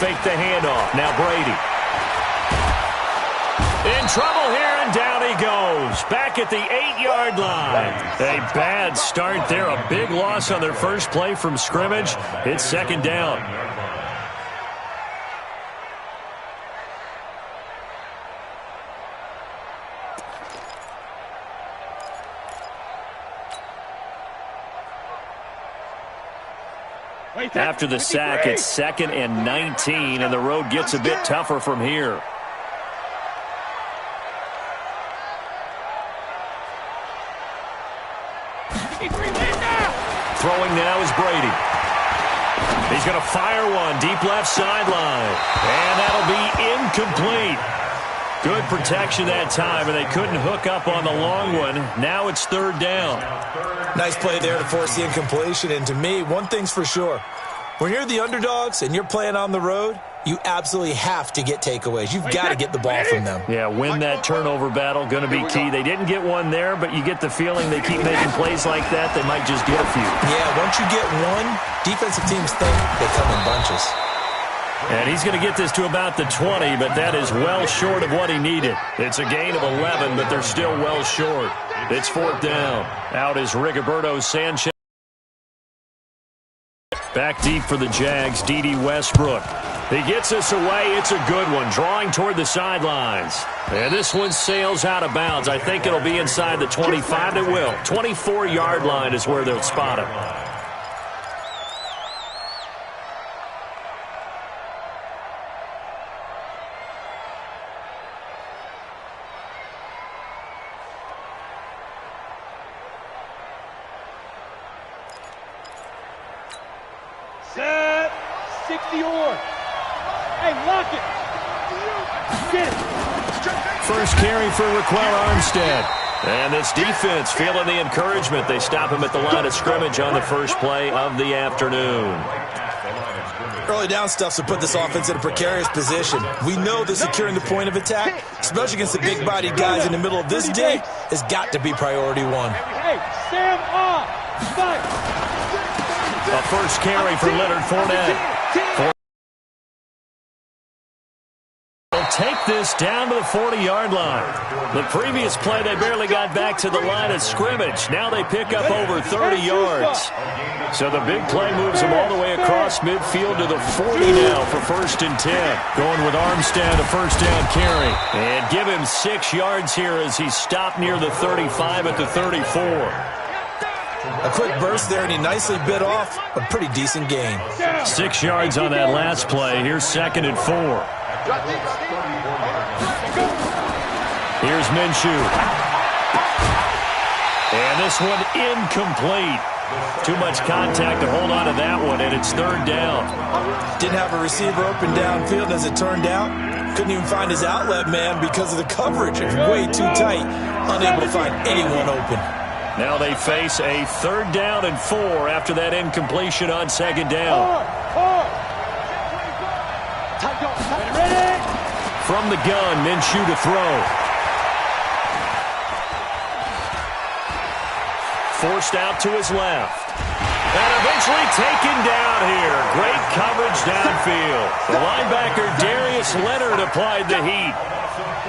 Fake the handoff. Now Brady. In trouble here, and down he goes. Back at the 8-yard line. A bad start there. A big loss on their first play from scrimmage. It's second down. After the sack, it's 2nd and 19, and the road gets a bit tougher from here. Throwing now is Brady. He's going to fire one deep left sideline, and that'll be incomplete. Good protection that time, and they couldn't hook up on the long one. Now it's 3rd down. Nice play there to force the incompletion, and to me, one thing's for sure. When you're the underdogs and you're playing on the road, you absolutely have to get takeaways. You've got to get the ball from them. Yeah, win that turnover battle, going to be key. They didn't get one there, but you get the feeling they keep making plays like that, they might just get a few. Yeah, once you get one, defensive teams think they come in bunches. And he's going to get this to about the 20, but that is well short of what he needed. It's a gain of 11, but they're still well short. It's 4th down. Out is Rigoberto Sanchez. Back deep for the Jags, D.D. Westbrook. He gets us away. It's a good one, drawing toward the sidelines. And this one sails out of bounds. I think it'll be inside the 25. It will. 24-yard line is where they'll spot it. Set. 60-yard. Hey, lock it. Get it. First carry for Raquel Armstead. And this defense feeling the encouragement. They stop him at the line of scrimmage on the first play of the afternoon. Early down stuff to put this offense in a precarious position. We know that securing the point of attack, especially against the big-bodied guys in the middle of this day, has got to be priority one. Hey, Sam off. Fight. A first carry for Leonard Fournette. They'll take this down to the 40-yard line. The previous play, they barely got back to the line of scrimmage. Now they pick up over 30 yards. So the big play moves them all the way across midfield to the 40 now for 1st and 10. Going with Armstead, a first down carry. And give him 6 yards here as he stopped near the 35 at the 34. A quick burst there, and he nicely bit off a pretty decent gain. 6 yards on that last play. Here's 2nd and 4. Here's Minshew. And this one incomplete. Too much contact to hold on to that one, and it's 3rd down. Didn't have a receiver open downfield, as it turned out. Couldn't even find his outlet man because of the coverage. It was way too tight. Unable to find anyone open. Now they face a 3rd down and 4 after that incompletion on 2nd down. From the gun, Minshew to throw. Forced out to his left. And eventually taken down here. Great coverage downfield. The linebacker, Darius Leonard, applied the heat.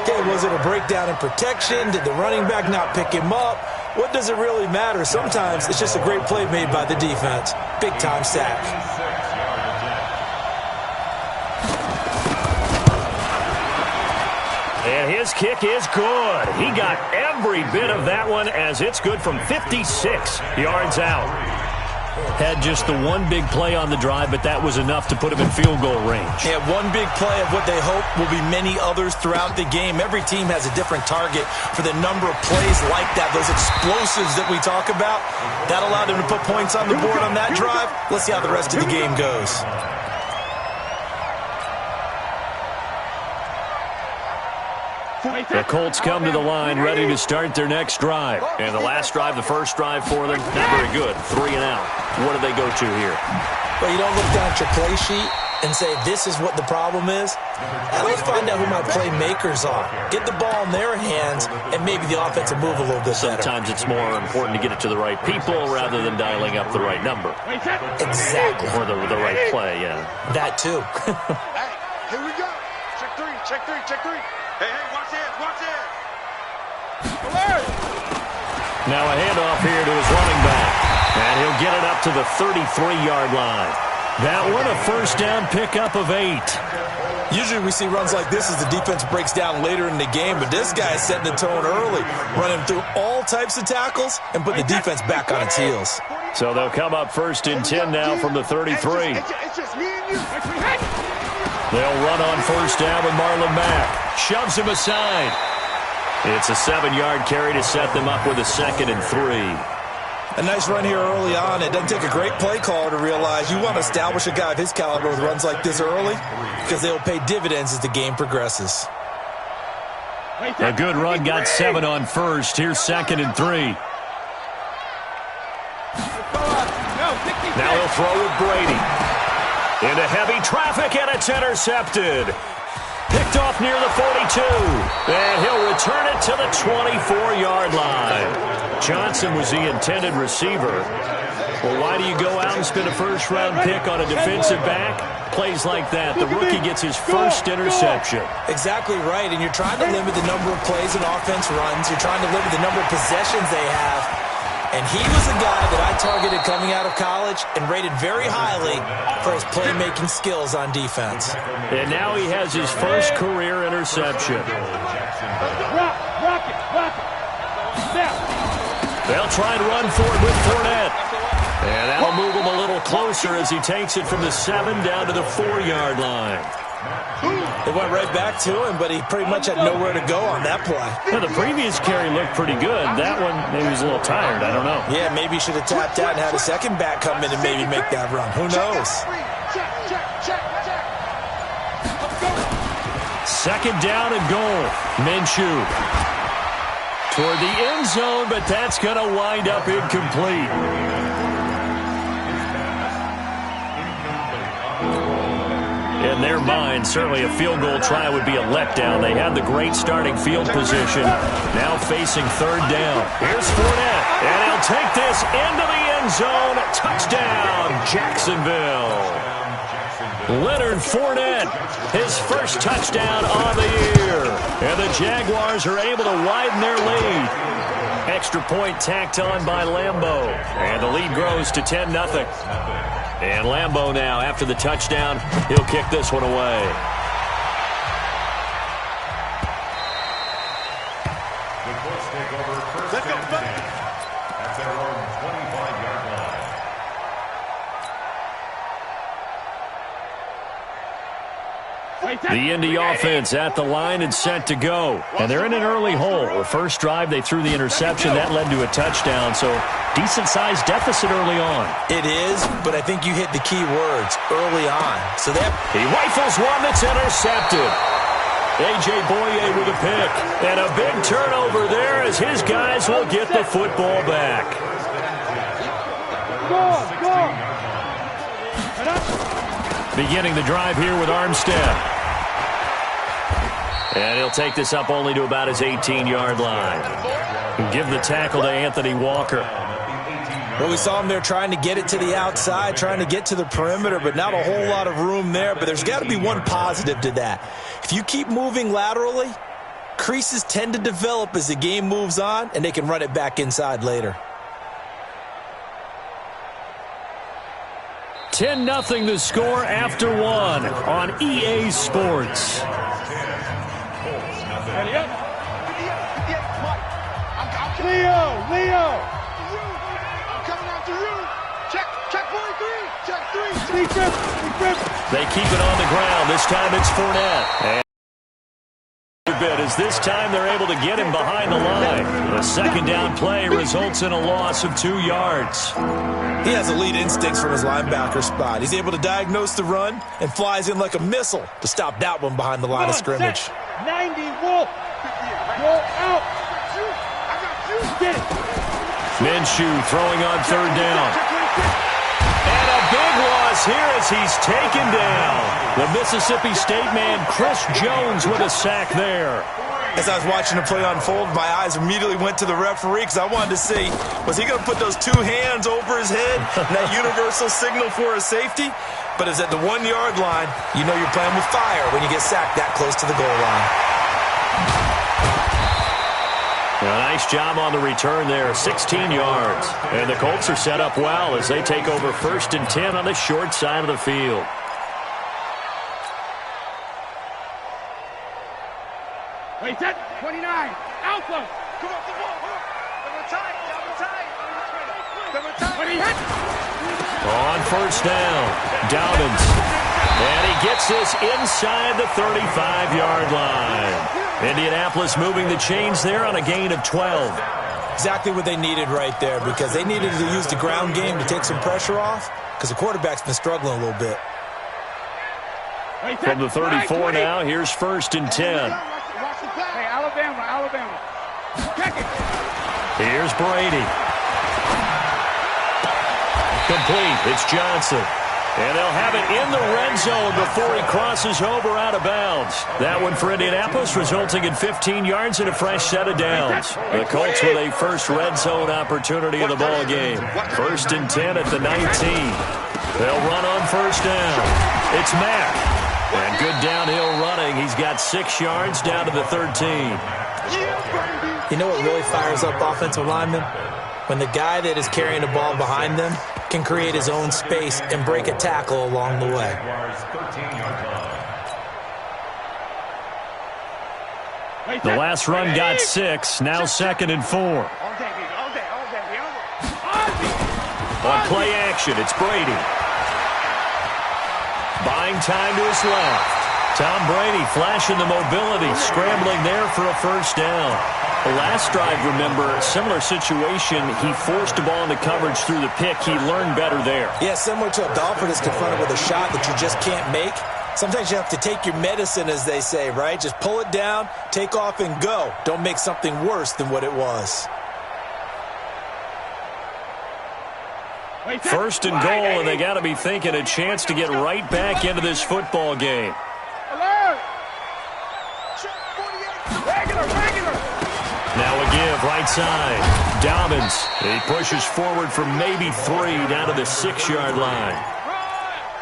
Okay, was it a breakdown in protection? Did the running back not pick him up? What does it really matter? Sometimes it's just a great play made by the defense. Big-time sack. And his kick is good. He got every bit of that one as it's good from 56 yards out. Had just the one big play on the drive, but that was enough to put him in field goal range. Yeah, one big play of what they hope will be many others throughout the game. Every team has a different target for the number of plays like that, those explosives that we talk about. That allowed them to put points on the board on that drive. Let's see how the rest of the game goes. The Colts come to the line ready to start their next drive. And the last drive, the first drive for them, not very good. 3 and out. What do they go to here? Well, you don't look down at your play sheet and say, this is what the problem is. And let's find out who my playmakers are. Get the ball in their hands, and maybe the offense will move a little bit better. Sometimes it's more important to get it to the right people rather than dialing up the right number. Exactly. Or the right play, yeah. That too. check three. Hey, watch it. Now a handoff here to his running back. And he'll get it up to the 33-yard line. That one a first down pickup of 8. Usually we see runs like this as the defense breaks down later in the game, but this guy is setting the tone early, running through all types of tackles and putting the defense back on its heels. So they'll come up first and 10 now from the 33. They'll run on first down with Marlon Mack. Shoves him aside. It's a 7-yard carry to set them up with a 2nd and 3. A nice run here early on. It doesn't take a great play caller to realize you want to establish a guy of his caliber with runs like this early because they'll pay dividends as the game progresses. A good run got 7 on first. Here's 2nd and 3. Now he'll throw with Brady. Into heavy traffic, and it's intercepted. Picked off near the 42. And he'll return it to the 24-yard line. Johnson was the intended receiver. Well, why do you go out and spend a first-round pick on a defensive back? Plays like that, the rookie gets his first interception. Exactly right, and you're trying to limit the number of plays and offense runs. You're trying to limit the number of possessions they have. And he was a guy that I targeted coming out of college and rated very highly for his playmaking skills on defense. And now he has his first career interception. Rock it. Snap. They'll try and run for it with Fournette. And that'll move him a little closer as he takes it from the 7 down to the 4-yard line. It went right back to him, but he pretty much had nowhere to go on that play. Well, the previous carry looked pretty good. That one, maybe he was a little tired. I don't know. Yeah, maybe he should have tapped out and had a second back come in and maybe make that run. Who knows? 2nd down and goal. Minshew toward the end zone, but that's going to wind up incomplete. In their mind, certainly a field goal try would be a letdown. They had the great starting field position. Now facing 3rd down. Here's Fournette, and he'll take this into the end zone. Touchdown, Jacksonville. Leonard Fournette, his first touchdown on the year. And the Jaguars are able to widen their lead. Extra point tacked on by Lambeau. And the lead grows to 10-0. And Lambeau now, after the touchdown, he'll kick this one away. Let's go. At their own 25-yard line. The Indy offense at the line and set to go. And they're in an early hole. The first drive, they threw the interception. That led to a touchdown, so decent-sized deficit early on. It is, but I think you hit the key words, early on. So that he rifles one that's intercepted. A.J. Boye with a pick. And a big turnover there as his guys will get the football back. Beginning the drive here with Armstead. And he'll take this up only to about his 18-yard line. Give the tackle to Anthony Walker. Well, we saw him there trying to get it to the outside, trying to get to the perimeter, but not a whole lot of room there. But there's got to be one positive to that. If you keep moving laterally, creases tend to develop as the game moves on, and they can run it back inside later. 10-0 the score after 1 on EA Sports. Leo! I'm coming after you. Check 43. They keep it on the ground. This time it's Fournette. And bit as this time they're able to get him behind the line. The 2nd down play results in a loss of 2 yards. He has elite instincts from his linebacker spot. He's able to diagnose the run and flies in like a missile to stop that one behind the line of scrimmage. 90, Wolf. Roll out. Get it. Minshew throwing on 3rd down. And a big loss here as he's taken down. The Mississippi State man, Chris Jones, with a sack there. As I was watching the play unfold, my eyes immediately went to the referee because I wanted to see, was he going to put those two hands over his head, that universal signal for a safety? But it's at the 1-yard line. You know you're playing with fire when you get sacked that close to the goal line. A nice job on the return there, 16 yards. And the Colts are set up well as they take over 1st and 10 on the short side of the field. Wait, set 29. Alpha. Come on, come on, come on. Double tight, double tight. Double tight. 20 hit. On 1st down, Dobbins. And he gets this inside the 35-yard line. Indianapolis moving the chains there on a gain of 12. Exactly what they needed right there, because they needed to use the ground game to take some pressure off, because the quarterback's been struggling a little bit. From the 34 now, here's 1st and 10. Hey, Alabama. Check it. Here's Brady. Complete. It's Johnson. And they'll have it in the red zone before he crosses over out of bounds. That one for Indianapolis, resulting in 15 yards and a fresh set of downs. The Colts with a first red zone opportunity of the ball game. 1st and 10 at the 19. They'll run on 1st down. It's Mack. And good downhill running. He's got 6 yards down to the 13. You know what really fires up offensive linemen? When the guy that is carrying the ball behind them can create his own space and break a tackle along the way. The last run got 6. Now 2nd and 4. On play action, it's Brady. Buying time to his left. Tom Brady flashing the mobility, scrambling there for a 1st down. The last drive, remember, similar situation. He forced the ball into coverage through the pick. He learned better there. Yeah, similar to a golfer that's confronted with a shot that you just can't make. Sometimes you have to take your medicine, as they say, right? Just pull it down, take off, and go. Don't make something worse than what it was. 1st and goal, and they got to be thinking a chance to get right back into this football game. Alert. Regular. Now a give, right side. Dobbins. He pushes forward for maybe 3 down to the 6-yard line.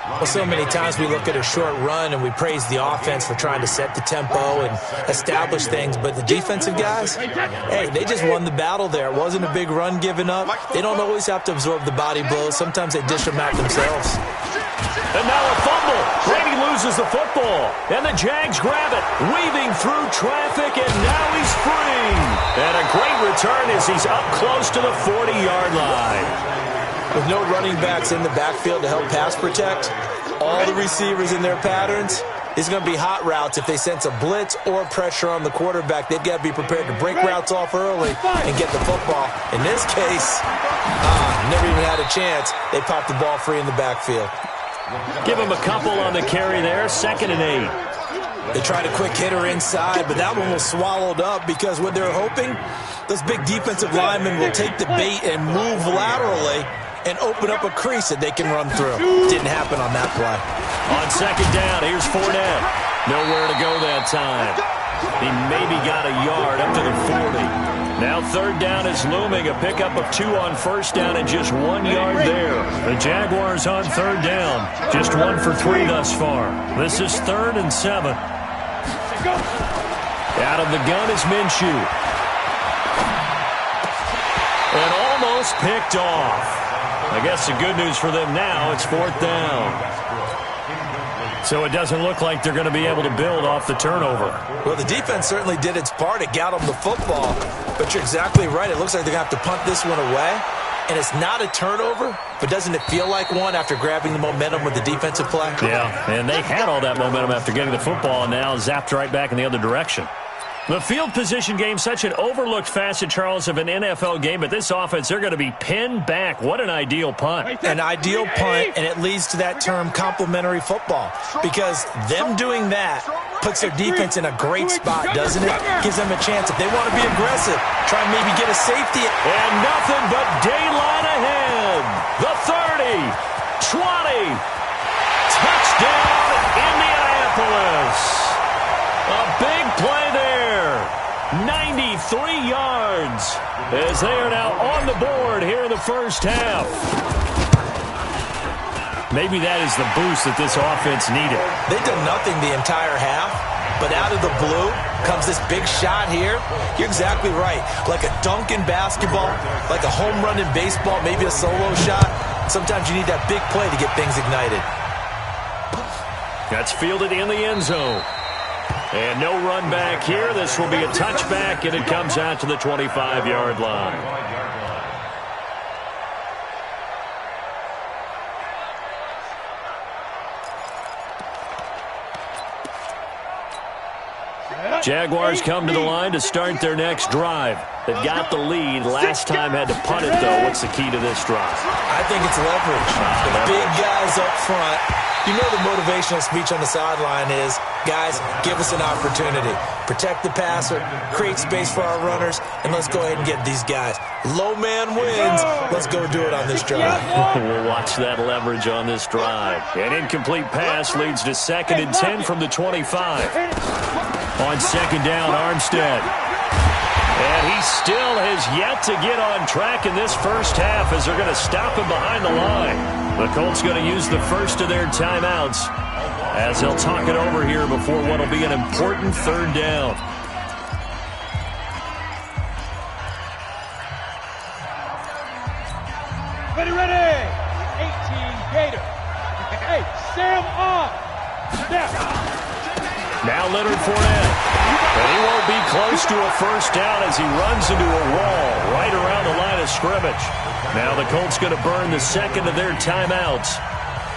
Well, so many times we look at a short run and we praise the offense for trying to set the tempo and establish things, but the defensive guys, hey, they just won the battle there. It wasn't a big run given up. They don't always have to absorb the body blows. Sometimes they dish them out themselves. And now a fumble. Brady loses the football. And the Jags grab it, weaving through traffic, and now he's free. And a great return as he's up close to the 40-yard line. With no running backs in the backfield to help pass protect, all the receivers in their patterns, it's going to be hot routes. If they sense a blitz or pressure on the quarterback, they've got to be prepared to break routes off early and get the football. In this case, never even had a chance. They popped the ball free in the backfield. Give him a couple on the carry there, 2nd and 8. They tried a quick hitter inside, but that one was swallowed up because what they're hoping, those big defensive linemen will take the bait and move laterally and open up a crease that they can run through. Didn't happen on that play. On 2nd down, here's Fournette. Nowhere to go that time. He maybe got a yard up to the 40. Now 3rd down is looming. A pickup of 2 on 1st down and just 1 yard there. The Jaguars on 3rd down. Just 1 for 3 thus far. This is 3rd and 7. Out of the gun is Minshew. And almost picked off. I guess the good news for them now, it's 4th down. So it doesn't look like they're going to be able to build off the turnover. Well, the defense certainly did its part. It got them the football. But you're exactly right. It looks like they're going to have to punt this one away. And it's not a turnover, but doesn't it feel like one after grabbing the momentum with the defensive play? Yeah, and they had all that momentum after getting the football and now zapped right back in the other direction. The field position game, such an overlooked facet, Charles, of an NFL game, but this offense, they're going to be pinned back. What an ideal punt. An ideal punt, and it leads to that term complementary football, because them doing that puts their defense in a great spot, doesn't it? Gives them a chance. If they want to be aggressive, try and maybe get a safety. And nothing but daylight ahead. The 30, 20, touchdown, Indianapolis. A big play there. 93 yards as they are now on the board here in the first half. Maybe that is the boost that this offense needed. They've done nothing the entire half, but out of the blue comes this big shot here. You're exactly right. Like a dunk in basketball, like a home run in baseball, maybe a solo shot. Sometimes you need that big play to get things ignited. That's fielded in the end zone. And no run back here. This will be a touchback, and it comes out to the 25-yard line. Jaguars come to the line to start their next drive. They've got the lead. Last time had to punt it, though. What's the key to this drive? I think it's leverage. Big guys up front. You know the motivational speech on the sideline is, guys, give us an opportunity. Protect the passer, create space for our runners, and let's go ahead and get these guys. Low man wins. Let's go do it on this drive. We'll watch that leverage on this drive. An incomplete pass leads to 2nd and 10 from the 25. On 2nd down, Armstead. And he still has yet to get on track in this first half as they're going to stop him behind the line. The Colts going to use the first of their timeouts as they'll talk it over here before what will be an important 3rd down. Ready. 18 Gator. Hey, Sam off. Step. Now Leonard Fournette. And he won't be close to a first down as he runs into a wall right around the line of scrimmage. Now the Colts going to burn the 2nd of their timeouts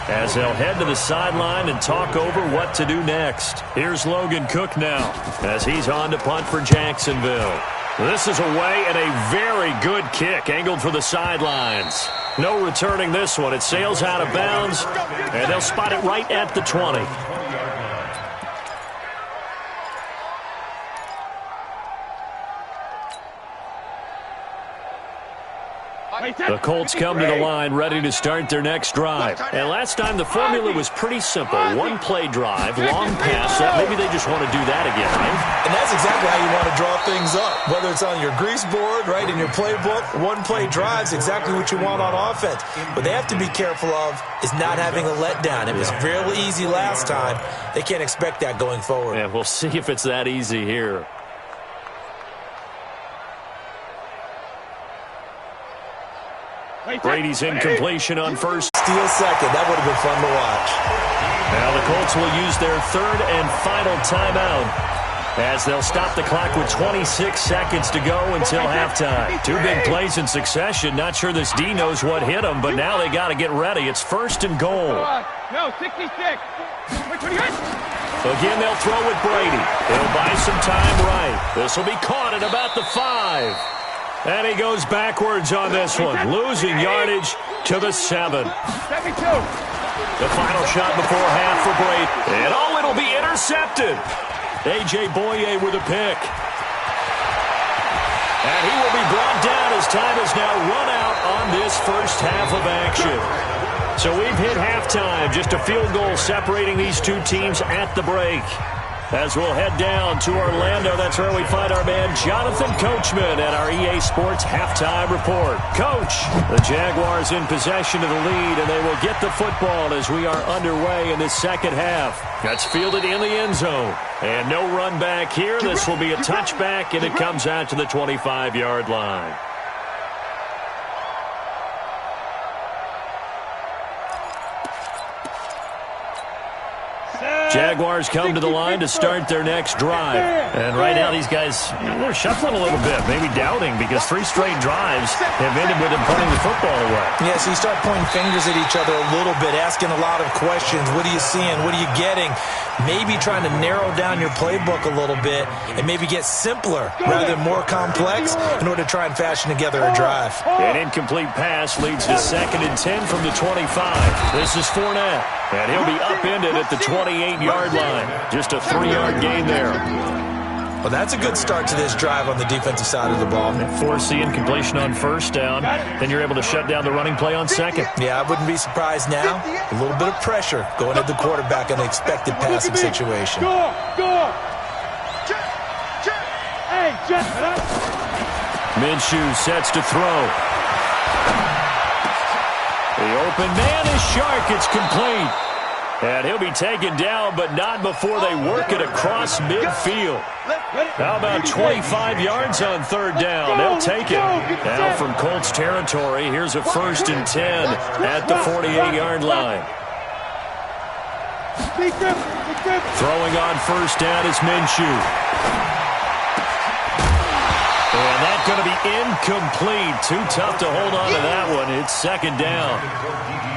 as they'll head to the sideline and talk over what to do next. Here's Logan Cook now as he's on to punt for Jacksonville. This is away and a very good kick angled for the sidelines. No returning this one. It sails out of bounds, and they'll spot it right at the 20. The Colts come to the line ready to start their next drive. And last time the formula was pretty simple. One-play drive, long pass. Maybe they just want to do that again, right? And that's exactly how you want to draw things up. Whether it's on your grease board, right, in your playbook, one-play drive's exactly what you want on offense. What they have to be careful of is not having a letdown. It was real easy last time. They can't expect that going forward. And we'll see if it's that easy here. Brady's incompletion on first. Steal second. That would have been fun to watch. Now the Colts will use their 3rd and final timeout as they'll stop the clock with 26 seconds to go until halftime. 2 big plays in succession. Not sure this D knows what hit him, but now they got to get ready. It's 1st and goal. No, 66. Again, they'll throw with Brady. He'll buy some time right. This will be caught at about the 5. And he goes backwards on this one, losing yardage to the 7. 72. The final shot before half for Brady. And it'll be intercepted. A.J. Boye with a pick. And he will be brought down as time has now run out on this first half of action. So we've hit halftime, just a field goal separating these two teams at the break. As we'll head down to Orlando, that's where we find our man Jonathan Coachman at our EA Sports Halftime Report. Coach, the Jaguars in possession of the lead, and they will get the football as we are underway in this second half. That's fielded in the end zone. And no run back here. This will be a touchback, and it comes out to the 25-yard line. Jaguars come to the line to start their next drive. And right now these guys, they're shuffling a little bit, maybe doubting, because 3 straight drives have ended with them punting the football away. Yeah, so you start pointing fingers at each other a little bit, asking a lot of questions. What are you seeing? What are you getting? Maybe trying to narrow down your playbook a little bit and maybe get simpler rather than more complex in order to try and fashion together a drive. An incomplete pass leads to 2nd and 10 from the 25. This is Fournette, and he'll be upended at the 28-yard line. Just a 3-yard gain there. Well, that's a good start to this drive on the defensive side of the ball. Force the incompletion on first down. Then you're able to shut down the running play on second. Yeah, I wouldn't be surprised now. A little bit of pressure going at the quarterback in an expected passing situation. Go! Hey, just Minshew sets to throw. The open man is Shark. It's complete. And he'll be taken down, but not before they work it across midfield. How about 25 yards on third down? They'll take it. Now from Colts territory, here's a 1st and 10 at the 48-yard line. Throwing on first down is Minshew. And that's going to be incomplete. Too tough to hold on to that one. It's 2nd down.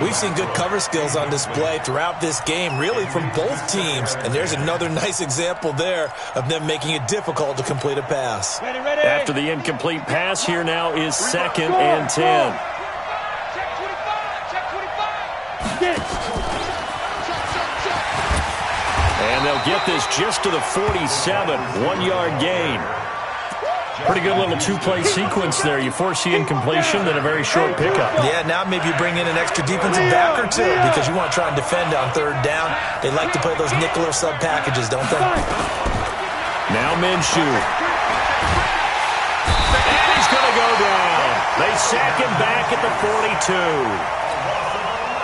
We've seen good cover skills on display throughout this game, really from both teams. And there's another nice example there of them making it difficult to complete a pass. After the incomplete pass, here now is 2nd and 10. Check 25. Check 25. And they'll get this just to the 47. 1-yard gain. Pretty good little two-play sequence there. You force the incompletion, then a very short pickup. Yeah, now maybe you bring in an extra defensive back or two because you want to try and defend on third down. They like to play those nickel or sub packages, don't they? Now Minshew. And he's going to go down. They sack him back at the 42.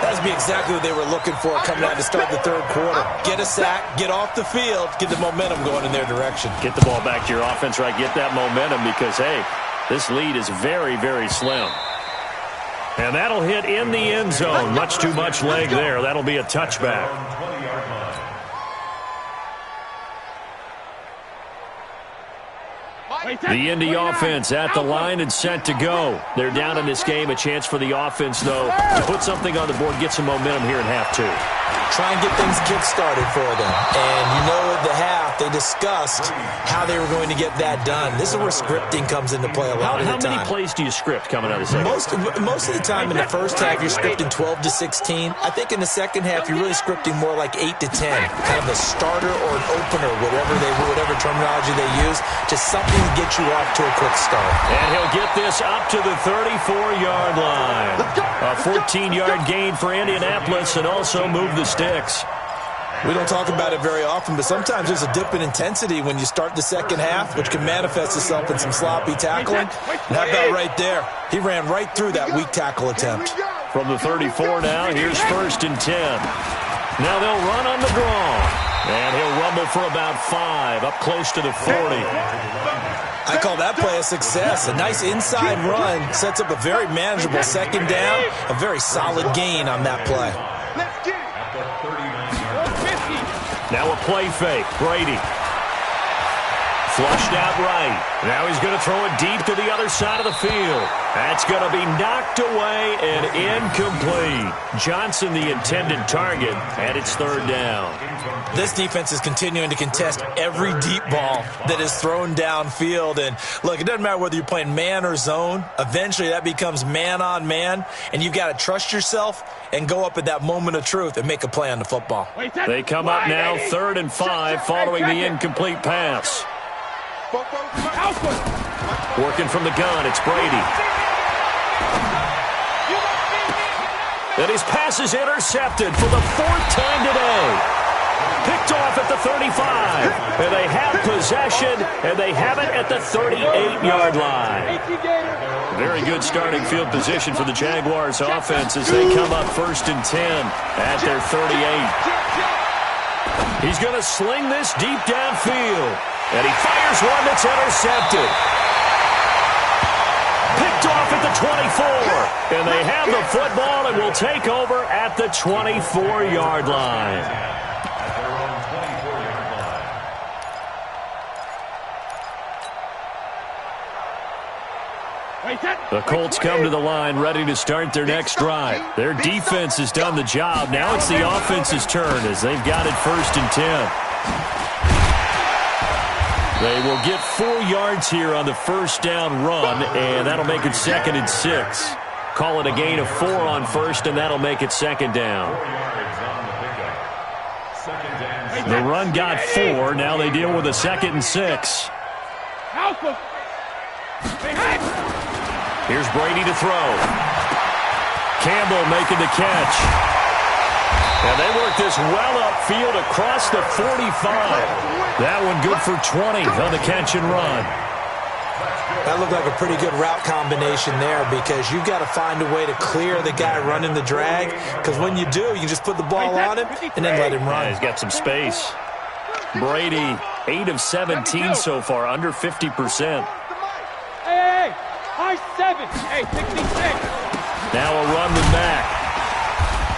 That would be exactly what they were looking for coming out to start the third quarter. Get a sack, get off the field, get the momentum going in their direction. Get the ball back to your offense, right? Get that momentum because, hey, this lead is very, very slim. And that'll hit in the end zone. Much too much leg there. That'll be a touchback. The Indy offense at the line and set to go. They're down in this game. A chance for the offense, though, to put something on the board, get some momentum here in half 2. Try and get things kick-started for them. And you know at the half, they discussed how they were going to get that done. This is where scripting comes into play a lot of the time. How many plays do you script coming out of the second? Most of the time in the first half, you're scripting 12 to 16. I think in the second half, you're really scripting more like 8 to 10. Kind of a starter or an opener, whatever terminology they use, just something to get you off to a quick start. And he'll get this up to the 34-yard line. A 14-yard gain for Indianapolis and also move the sticks. We don't talk about it very often, but sometimes there's a dip in intensity when you start the second half, which can manifest itself in some sloppy tackling. And how about right there? He ran right through that weak tackle attempt. From the 34 now, here's 1st and 10. Now they'll run on the draw. And he'll rumble for about 5, up close to the 40. I call that play a success. A nice inside run sets up a very manageable 2nd down. A very solid gain on that play. Now a play fake. Brady. Flushed out right. Now he's going to throw it deep to the other side of the field. That's going to be knocked away and incomplete. Johnson, the intended target, and it's 3rd down. This defense is continuing to contest every deep ball that is thrown downfield. And look, it doesn't matter whether you're playing man or zone. Eventually that becomes man on man, and you've got to trust yourself and go up at that moment of truth and make a play on the football. They come up now 3rd and 5 following the incomplete pass. Working from the gun, it's Brady. And his pass is intercepted for the 4th time today. Picked off at the 35. And they have possession, and they have it at the 38-yard line. Very good starting field position for the Jaguars offense as they come up 1st and 10 at their 38. He's going to sling this deep downfield. And he fires one that's intercepted. Picked off at the 24. And they have the football and will take over at the 24-yard line. The Colts come to the line ready to start their next drive. Their defense has done the job. Now it's the offense's turn as they've got it 1st and 10. They will get 4 yards here on the 1st down run, and that'll make it 2nd and 6. Call it a gain of 4 on 1st, and that'll make it 2nd down. The run got 4. Now they deal with a 2nd and 6. Here's Brady to throw. Campbell making the catch. And they work this well upfield across the 45. That one good for 20 on the catch and run. That looked like a pretty good route combination there because you've got to find a way to clear the guy running the drag, because when you do, you just put the ball on him and then let him run. Yeah, he's got some space. Brady, 8 of 17 so far, under 50%. Hey, high 7. Hey, 66. Now a run with Mack.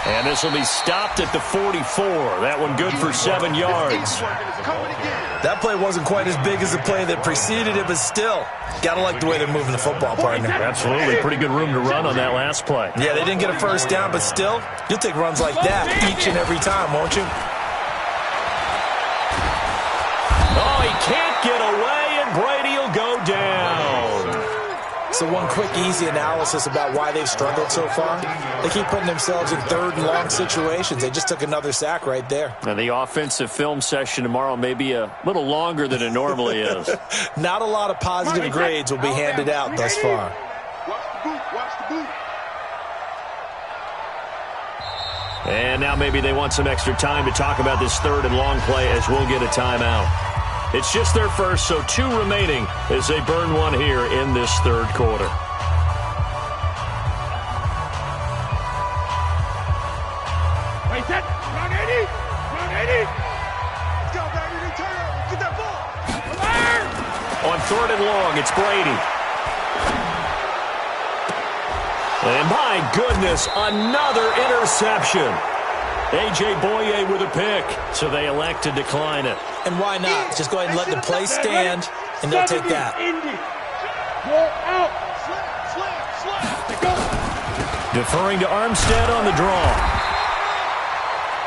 And this will be stopped at the 44. That one good for 7 yards. That play wasn't quite as big as the play that preceded it, but still, got to like the way they're moving the football, partner. Absolutely. Pretty good room to run on that last play. Yeah, they didn't get a first down, but still, you'll take runs like that each and every time, won't you? Oh, he can't get away, and Brady will go down. So one quick, easy analysis about why they've struggled so far. They keep putting themselves in third and long situations. They just took another sack right there. And the offensive film session tomorrow may be a little longer than it normally is. Not a lot of positive grades will be handed out thus far. Watch the boot. And now maybe they want some extra time to talk about this third and long play as we'll get a timeout. It's just their first, so 2 remaining as they burn one here in this third quarter. Wait, that. Round 80. Round 80. Let's go, baby. Return. Get that ball. On third and long, it's Brady. And my goodness, another interception. A.J. Boye with a pick, so they elect to decline it. And why not? Just go ahead and let the play stand, and they'll take that. You're out. Deferring to Armstead on the draw.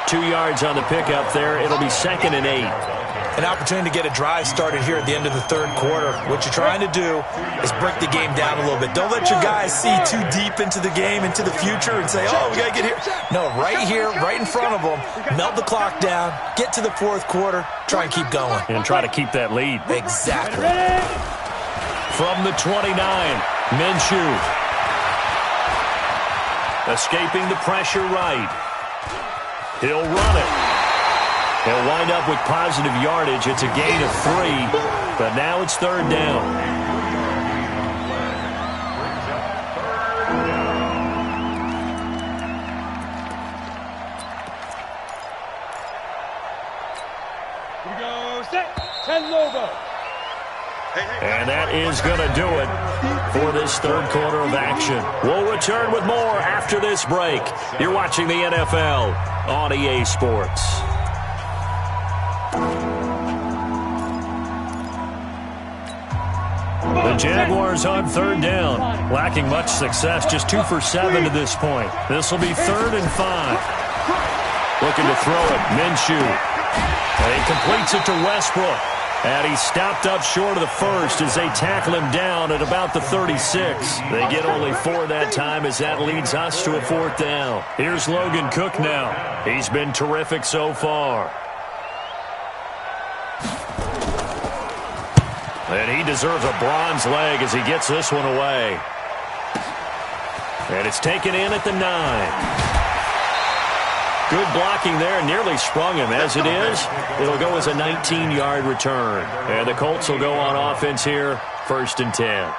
2 yards on the pickup there. It'll be 2nd and 8. An opportunity to get a drive started here at the end of the third quarter. What you're trying to do is break the game down a little bit. Don't let your guys see too deep into the game, into the future, and say, oh, we got to get here. No, right here, right in front of them, melt the clock down, get to the fourth quarter, try and keep going. And try to keep that lead. Exactly. From the 29, Minshew. Escaping the pressure right. He'll run it. He'll wind up with positive yardage. It's a gain of 3, but now it's third down. Here we go. Set. 10 Lobo. And that is going to do it for this third quarter of action. We'll return with more after this break. You're watching the NFL on EA Sports. The Jaguars on third down, lacking much success, just 2 for 7 to this point. This will be 3rd and 5. Looking to throw it, Minshew. And he completes it to Westbrook. And he's stopped up short of the first as they tackle him down at about the 36. They get only 4 that time as that leads us to a 4th down. Here's Logan Cook now. He's been terrific so far. And he deserves a bronze leg as he gets this one away. And it's taken in at the 9. Good blocking there, nearly sprung him. As it is, it'll go as a 19-yard return. And the Colts will go on offense here, 1st and 10.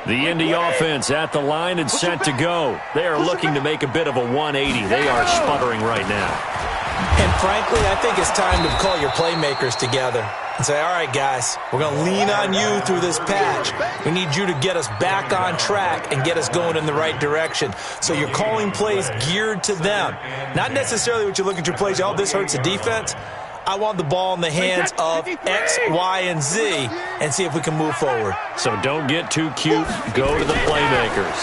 The Indy offense at the line and set to go. They are looking to make a bit of a 180. They are sputtering right now. And frankly, I think it's time to call your playmakers together and say, all right, guys, we're going to lean on you through this patch. We need you to get us back on track and get us going in the right direction. So you're calling plays geared to them. Not necessarily what you look at your plays, oh, this hurts the defense. I want the ball in the hands of X, Y, and Z and see if we can move forward. So don't get too cute. Go to the playmakers.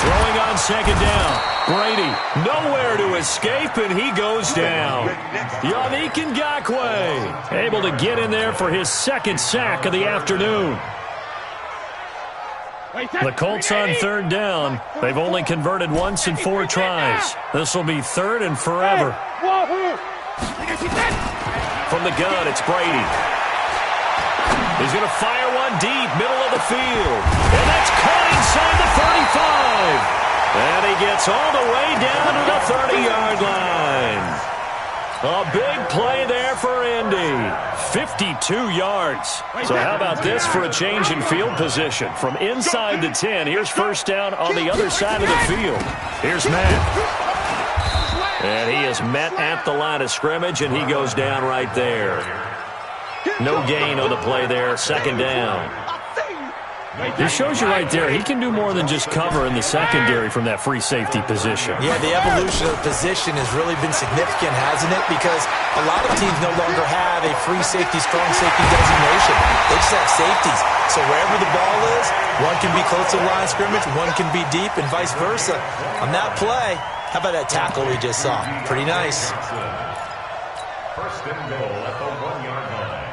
Throwing on 2nd down. Brady nowhere to escape, and he goes down. Yannick Ngakoue able to get in there for his 2nd sack of the afternoon. The Colts on 3rd down. They've only converted once in 4 tries. This will be 3rd and forever. From the gun, it's Brady. He's going to fire one run deep, middle of the field. And that's caught inside the 35. And he gets all the way down to the 30-yard line. A big play there for Indy. 52 yards. So how about this for a change in field position? From inside the 10, here's first down on the other side of the field. Here's Matt. And he is met at the line of scrimmage, and he goes down right there. No gain on the play there, second down. This shows you right there, he can do more than just cover in the secondary from that free safety position. Yeah, the evolution of the position has really been significant, hasn't it? Because a lot of teams no longer have a free safety, strong safety designation. They just have safeties. So wherever the ball is, one can be close to the line of scrimmage, one can be deep, and vice versa. On that play, how about that tackle we just saw? Pretty nice. First and goal at the 1-yard line.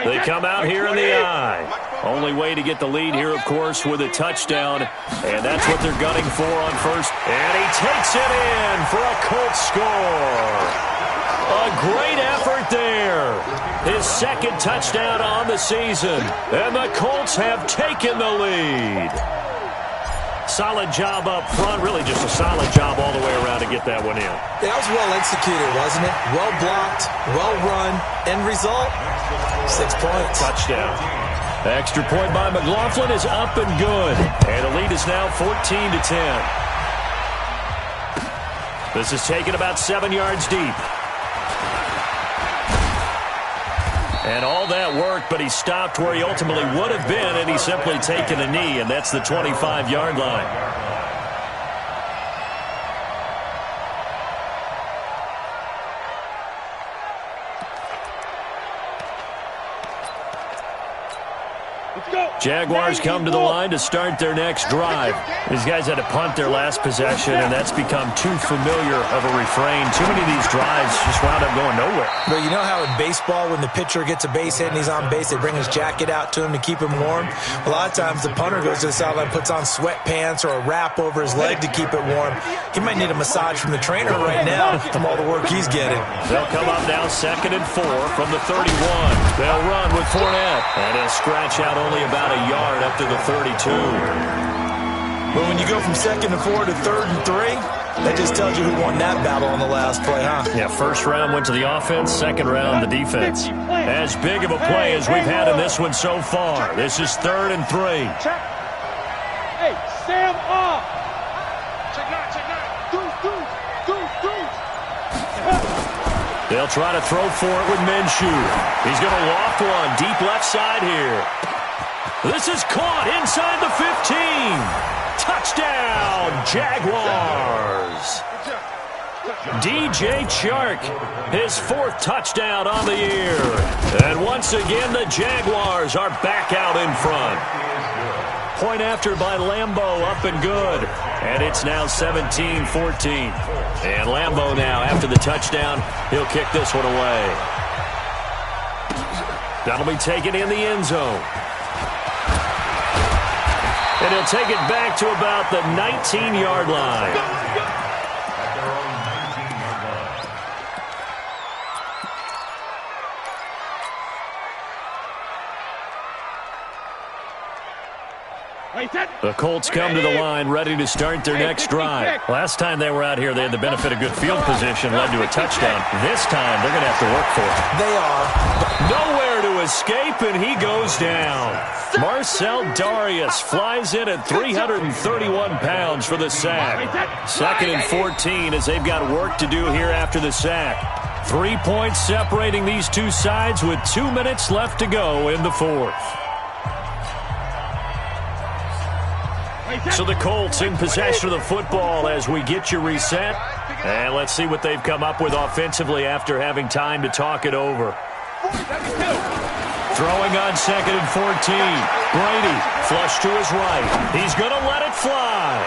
They come out here in the eye. Only way to get the lead here, of course, with a touchdown. And that's what they're gunning for on first. And he takes it in for a Colts score. A great effort there. His second touchdown on the season. And the Colts have taken the lead. Solid job up front. Really just a solid job all the way around to get that one in. That was well executed, wasn't it? Well blocked, well run. End result, 6 points. Touchdown. Extra point by McLaughlin is up and good. And the lead is now 14-10. This is taken about 7 yards deep. And all that worked, but he stopped where he ultimately would have been, and he's simply taken a knee, and that's the 25-yard line. Jaguars come to the line to start their next drive. These guys had to punt their last possession, and that's become too familiar of a refrain. Too many of these drives just wound up going nowhere. But you know how in baseball, when the pitcher gets a base hit and he's on base, they bring his jacket out to him to keep him warm? A lot of times the punter goes to the sideline, puts on sweatpants or a wrap over his leg to keep it warm. He might need a massage from the trainer right now from all the work he's getting. They'll come up now 2nd and 4 from the 31. They'll run with Fournette, and he'll scratch out only about a yard up to the 32. But when you go from 2nd and 4 to 3rd and 3, that just tells you who won that battle on the last play, huh? Yeah, first round went to the offense, second round the defense. As big of a play as we've had in this one so far. This is 3rd and 3. Hey, Sam off. Check nine. They'll try to throw for it with Minshew. He's going to loft one deep left side here. This is caught inside the 15. Touchdown, Jaguars. DJ Chark, his 4th touchdown on the year. And once again, the Jaguars are back out in front. Point after by Lambeau, up and good. And it's now 17-14. And Lambeau now, after the touchdown, he'll kick this one away. That'll be taken in the end zone. And he'll take it back to about the 19-yard line. The Colts come to the line ready to start their next drive. Last time they were out here, they had the benefit of good field position, led to a touchdown. This time, they're going to have to work for it. They are. Nowhere to escape, and he goes down. Marcel Darius flies in at 331 pounds for the sack. 2nd and 14 as they've got work to do here after the sack. 3 points separating these two sides with 2 minutes left to go in the 4th. So the Colts in possession of the football as we get you reset. And let's see what they've come up with offensively after having time to talk it over. Throwing on 2nd and 14. Brady, flush to his right. He's going to let it fly.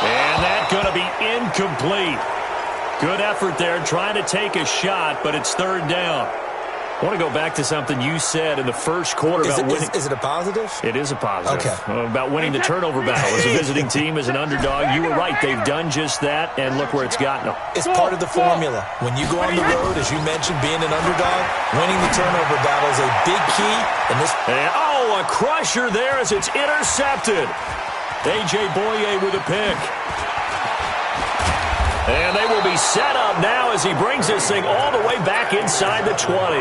And that's going to be incomplete. Good effort there trying to take a shot, but it's 3rd down. I want to go back to something you said in the first quarter about winning. Is it a positive? It is a positive. Okay. About winning the turnover battle as a visiting team, as an underdog. You were right. They've done just that, and look where it's gotten them. It's part of the formula. When you go on the road, as you mentioned, being an underdog, winning the turnover battle is a big key. And a crusher there as it's intercepted. A.J. Boye with a pick. And they will be set up now as he brings this thing all the way back inside the 20.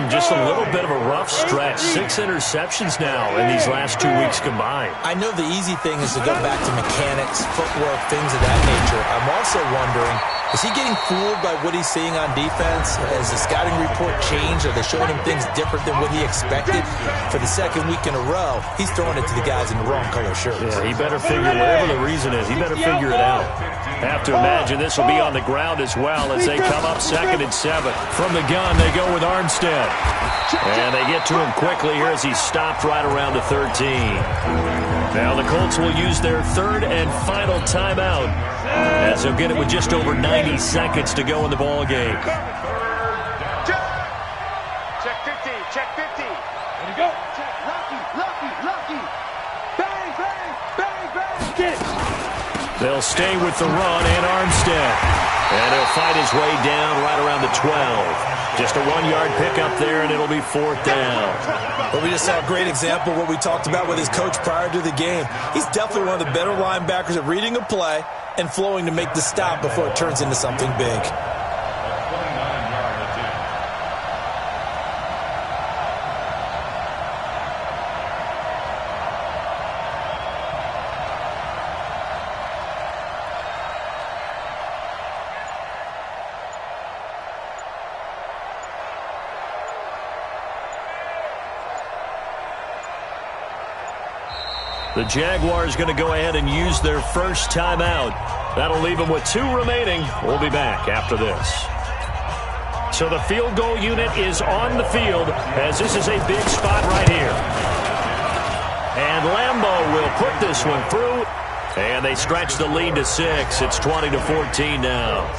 Just a little bit of a rough stretch. 6 interceptions now in these last 2 weeks combined. I know the easy thing is to go back to mechanics, footwork, things of that nature. I'm also wondering, is he getting fooled by what he's seeing on defense? Has the scouting report changed? Are they showing him things different than what he expected? For the second week in a row, he's throwing it to the guys in the wrong color shirts. Yeah, he better figure, whatever the reason is, he better figure it out. Have to imagine this will be on the ground as well as they come up 2nd and 7. From the gun, they go with Armstead. And they get to him quickly here as he's stopped right around the 13. Now the Colts will use their 3rd and final timeout as they'll get it with just over 90 seconds to go in the ball game. Check 50, check 50. There you go. Check, lucky. Bang, bang, bang, bang. Get it. They'll stay with the run and Armstead. And he'll fight his way down right around the 12. Just a 1-yard pickup there, and it'll be 4th down. But we just saw a great example of what we talked about with his coach prior to the game. He's definitely one of the better linebackers at reading a play and flowing to make the stop before it turns into something big. The Jaguars going to go ahead and use their first timeout. That'll leave them with 2 remaining. We'll be back after this. So the field goal unit is on the field as this is a big spot right here. And Lambeau will put this one through. And they stretch the lead to 6. It's 20-14 now.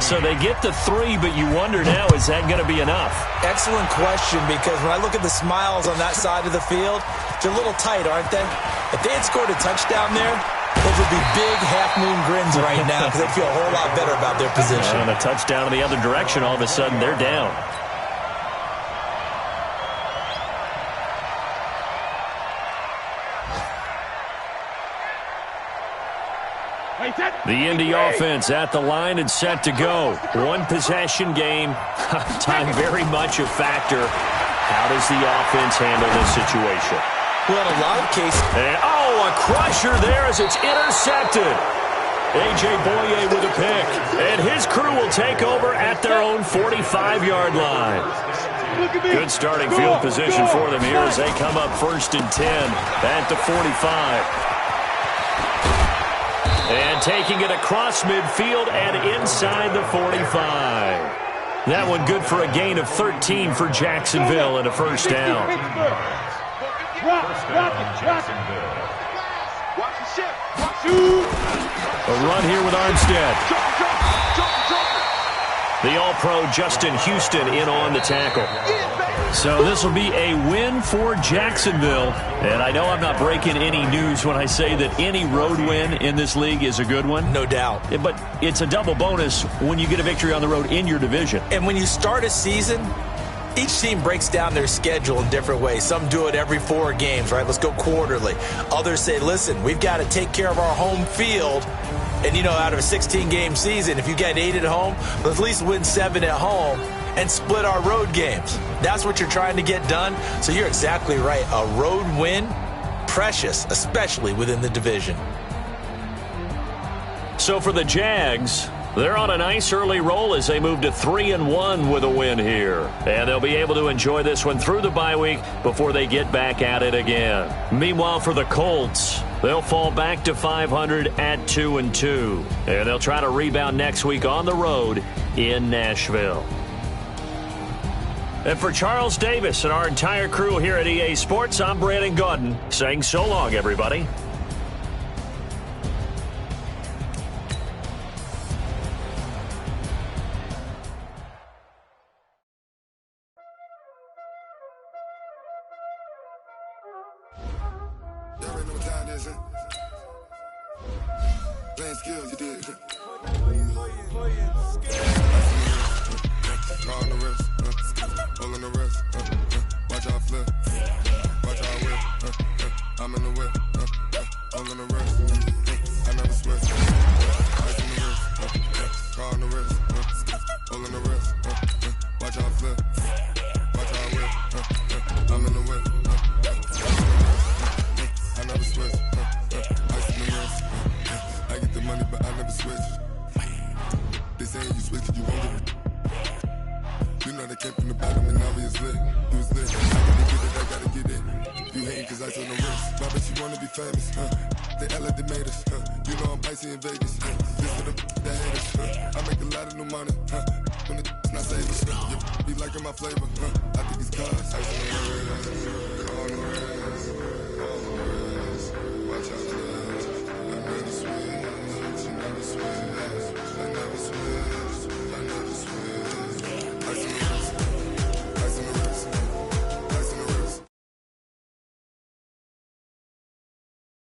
So they get the 3, but you wonder now, is that going to be enough? Excellent question, because when I look at the smiles on that side of the field, they're a little tight, aren't they? If they had scored a touchdown there, those would be big half-moon grins right now because they feel a whole lot better about their position. And a touchdown in the other direction, all of a sudden they're down. The Indy offense at the line and set to go. 1 possession game. Time very much a factor. How does the offense handle this situation? Well, in a lot of cases. And, a crusher there as it's intercepted. A.J. Boye with a pick. And his crew will take over at their own 45-yard line. Good starting field position for them here as they come up 1st and 10 at the 45. And taking it across midfield and inside the 45. That one good for a gain of 13 for Jacksonville and a 1st down. A run here with Armstead. The All-Pro Justin Houston in on the tackle. So this will be a win for Jacksonville. And I know I'm not breaking any news when I say that any road win in this league is a good one. No doubt. But it's a double bonus when you get a victory on the road in your division. And when you start a season, each team breaks down their schedule in different ways. Some do it every 4 games, right? Let's go quarterly. Others say, listen, we've got to take care of our home field. And, out of a 16-game season, if you get 8 at home, let's at least win 7 at home and split our road games. That's what you're trying to get done. So you're exactly right. A road win, precious, especially within the division. So for the Jags, they're on a nice early roll as they move to 3-1 with a win here. And they'll be able to enjoy this one through the bye week before they get back at it again. Meanwhile, for the Colts, they'll fall back to 500 at 2-2. And they'll try to rebound next week on the road in Nashville. And for Charles Davis and our entire crew here at EA Sports, I'm Brandon Gaudin saying so long, everybody. Y'all already know what time it is, huh? Playing skills, you did. Call on the wrist, hold on the wrist, watch out flip, watch out whip, I'm in the whip, hold on the wrist, I never switch, ice in the wrist, call on the wrist, hold on the wrist, watch out flip, watch out whip, I'm in the whip, I never switch, ice in the wrist, I get the money but I never switch. They saying you switch it, you won't get it. You know they came from the bottom and now we is lit. You was lit. I gotta get it. You hating cause I told no risk. My bitch, you wanna be famous, They Ella, they made us, You know I'm icy in Vegas, This for the that haters, I make a lot of new money, When the not savers, You be liking my flavor, I think it's cause ice on the wrist, on the wrist, on the wrist. Watch out,